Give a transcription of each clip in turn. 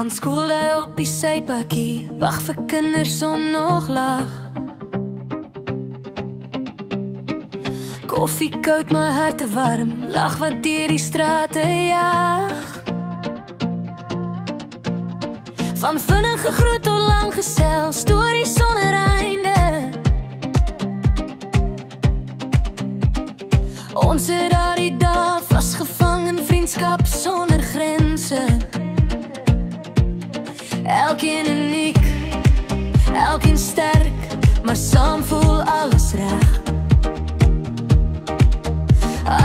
Van skool op die sypakkie, wag vir kinders om nog lag. Koffie koud, my hart te warm, lag wat deur die strate jaag. Van vinnige groet tot lang gesels, stories sonder einde. Ons het daardie dag vasgevang in vriendskap sonder grense. Elkeen uniek, elkeen sterk, maar saam voel alles reg.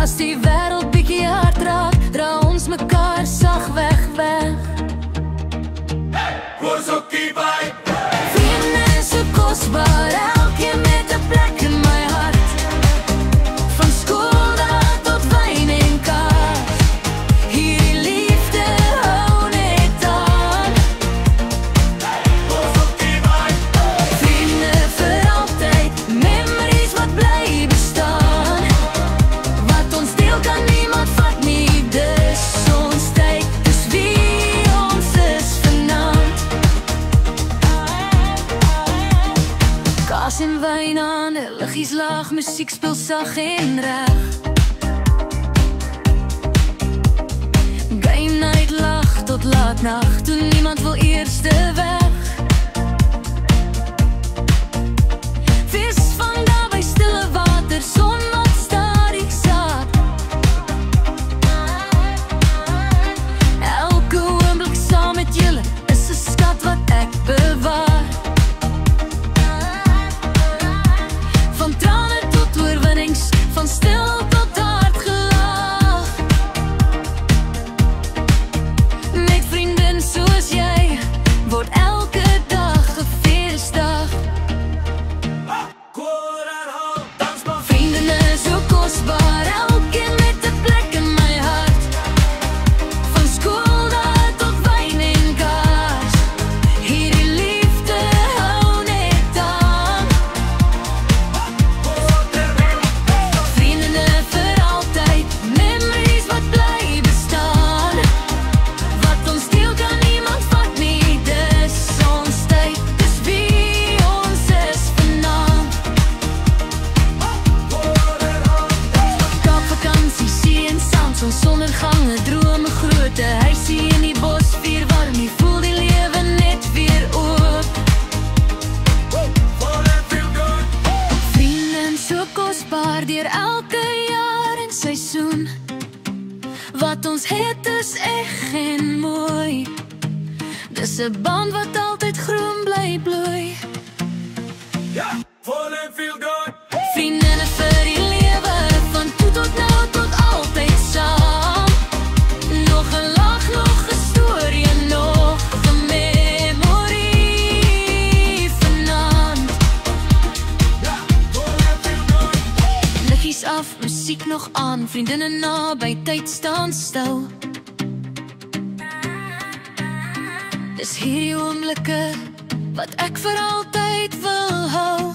As die wêreld bietjie hard raak, dra ons mekaar sagweg weg. Vriende is so kosbaar, elkeen met 'n plek in my hart. Van skool tot wyn en kaas, hierdie liefde hou net aan. Vriende vir altyd, memories wat bly bestaan. Wat ons deel kan niemand vat nie, dis ons tyd, dis wie ons is vanaand. Kaas en wyn aan, liggies laag, musiek speel sag en reg. Game night lag tot laat nag, toe niemand wil eerste weg. Vis vang daar by stille water, son wat stadig saad. Elke oomblik saam met julle is 'n skat wat ek bewaar. Van trane tot oorwinnings, van stil tot hard gelach. Met vriendin soos jy, word elke dag 'n feesdag. Vrienden is so kosbaar, elkeen met 'n plek in my hart. Van skool tot wyn en kaas, hierdie liefde hou net aan. Vrienden vir altyd, memories wat bly bestaan. Wat ons deel kan niemand vat nie, dis ons tyd, dis wie ons is vanaand. Kaapvakansie, see en sound, son sondergange, drome grote huisie in die bos, vier warm, jy voel die lewe net weer oop. Vrienden so kosbaar, deur elke jaar en seisoen. Wat ons het is eg en mooi, dis 'n band wat altyd groen bly bloei. Vrienden vir die lewe, van toe tot nou tot altyd saam. Nog 'n lag, nog 'n storie, nog 'n memorie vanaand. Liggies af, musiek nog aan, vriendinne naby, tyd staan stil. Dis hierdie oomblikke wat ek vir altyd wil hou.